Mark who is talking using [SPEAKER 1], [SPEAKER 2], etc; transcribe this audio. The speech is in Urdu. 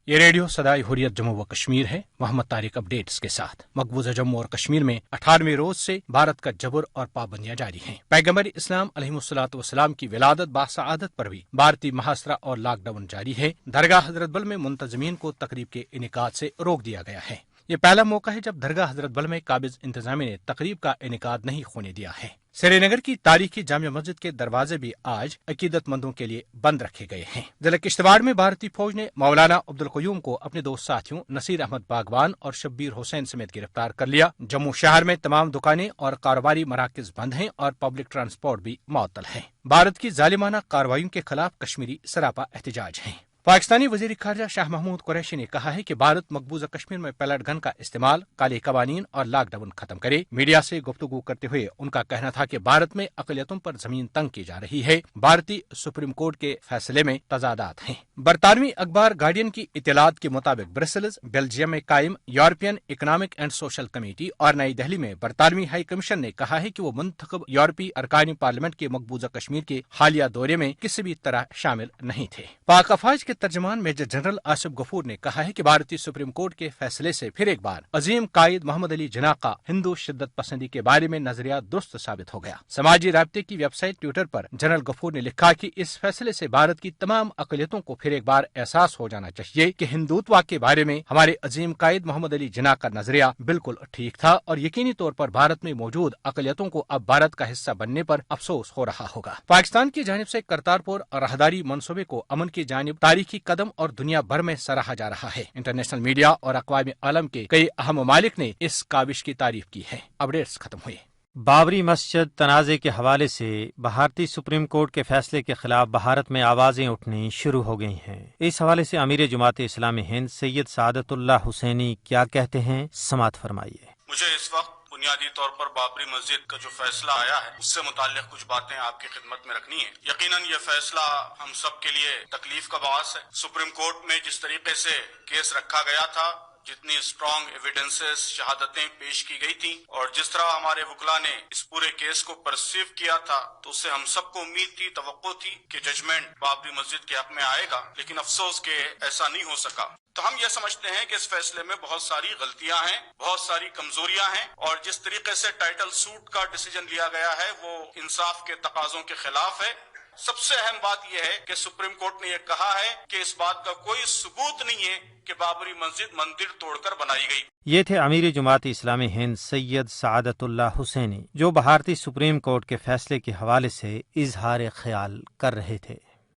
[SPEAKER 1] یہ ریڈیو صدائے حریت جموں و کشمیر ہے۔ محمد طارق اپڈیٹس کے ساتھ۔ مقبوضہ جموں اور کشمیر میں 18ویں روز سے بھارت کا جبر اور پابندیاں جاری ہیں۔ پیغمبر اسلام علیہ الصلوۃ والسلام کی ولادت باسعادت پر بھی بھارتی محاصرہ اور لاک ڈاؤن جاری ہے۔ درگاہ حضرت بل میں منتظمین کو تقریب کے انعقاد سے روک دیا گیا ہے۔ یہ پہلا موقع ہے جب درگاہ حضرت بل میں قابض انتظامیہ نے تقریب کا انعقاد نہیں ہونے دیا ہے۔ سری نگر کی تاریخی جامع مسجد کے دروازے بھی آج عقیدت مندوں کے لیے بند رکھے گئے ہیں۔ ضلع کشتواڑ میں بھارتی فوج نے مولانا عبدالقیوم کو اپنے دو ساتھیوں نصیر احمد باغوان اور شبیر حسین سمیت گرفتار کر لیا۔ جموں شہر میں تمام دکانیں اور کاروباری مراکز بند ہیں اور پبلک ٹرانسپورٹ بھی معطل ہے۔ بھارت کی ظالمانہ کارروائیوں کے خلاف کشمیری سراپا احتجاج ہیں۔ پاکستانی وزیر خارجہ شاہ محمود قریشی نے کہا ہے کہ بھارت مقبوضہ کشمیر میں پیلٹ گن کا استعمال، کالے قوانین اور لاک ڈاؤن ختم کرے۔ میڈیا سے گفتگو کرتے ہوئے ان کا کہنا تھا کہ بھارت میں اقلیتوں پر زمین تنگ کی جا رہی ہے۔ بھارتی سپریم کورٹ کے فیصلے میں تضادات ہیں۔ برطانوی اخبار گارڈین کی اطلاعات کے مطابق برسلز، بیلجیم میں قائم European economic and social committee اور نئی دہلی میں برطانوی ہائی کمیشن نے کہا ہے کہ وہ منتخب یورپی ارکان پارلیمنٹ کے مقبوضہ کشمیر کے حالیہ دورے میں کسی بھی طرح شامل نہیں تھے۔ پاک افواج کے ترجمان میجر جنرل آصف غفور نے کہا ہے کہ بھارتی سپریم کورٹ کے فیصلے سے پھر ایک بار عظیم قائد محمد علی جناح کا ہندو شدت پسندی کے بارے میں نظریہ درست ثابت ہو گیا۔ سماجی رابطے کی ویب سائٹ ٹویٹر پر جنرل غفور نے لکھا کہ اس فیصلے سے بھارت کی تمام اقلیتوں کو پھر ایک بار احساس ہو جانا چاہیے کہ ہندوتوا کے بارے میں ہمارے عظیم قائد محمد علی جناح کا نظریہ بالکل ٹھیک تھا، اور یقینی طور پر بھارت میں موجود اقلیتوں کو اب بھارت کا حصہ بننے پر افسوس ہو رہا ہوگا۔ پاکستان کی جانب سے کرتارپور راہداری منصوبے کو امن کی جانب تاریخی قدم اور دنیا بھر میں سراہا جا رہا ہے۔ انٹرنیشنل میڈیا اور اقوام عالم کے کئی اہم ممالک نے اس کاوش کی تعریف کی ہے۔ اپڈیٹس ختم ہوئے۔
[SPEAKER 2] بابری مسجد تنازع کے حوالے سے بھارتی سپریم کورٹ کے فیصلے کے خلاف بھارت میں آوازیں اٹھنی شروع ہو گئی ہیں۔ اس حوالے سے امیر جماعت اسلامی ہند سید سعادت اللہ حسینی کیا کہتے ہیں، سماعت فرمائیے۔
[SPEAKER 3] مجھے اس وقت بنیادی طور پر بابری مسجد کا جو فیصلہ آیا ہے اس سے متعلق کچھ باتیں آپ کی خدمت میں رکھنی ہے۔ یقیناً یہ فیصلہ ہم سب کے لیے تکلیف کا باعث ہے۔ سپریم کورٹ میں جس طریقے سے کیس رکھا گیا تھا، جتنی اسٹرانگ ایویڈنسز، شہادتیں پیش کی گئی تھیں، اور جس طرح ہمارے وکلاء نے اس پورے کیس کو پرسیو کیا تھا، تو اس سے ہم سب کو امید تھی، توقع تھی کہ ججمنٹ بابری مسجد کے حق میں آئے گا، لیکن افسوس کہ ایسا نہیں ہو سکا۔ تو ہم یہ سمجھتے ہیں کہ اس فیصلے میں بہت ساری غلطیاں ہیں، بہت ساری کمزوریاں ہیں، اور جس طریقے سے ٹائٹل سوٹ کا ڈیسیجن لیا گیا ہے وہ انصاف کے تقاضوں کے خلاف ہے۔ سب سے اہم بات یہ ہے کہ سپریم کورٹ نے یہ کہا ہے کہ اس بات کا کوئی ثبوت نہیں ہے کہ بابری مسجد مندر توڑ کر بنائی گئی۔
[SPEAKER 2] یہ تھے امیر جماعت اسلامی ہند سید سعادت اللہ حسینی، جو بھارتی سپریم کورٹ کے فیصلے کے حوالے سے اظہار خیال کر رہے تھے۔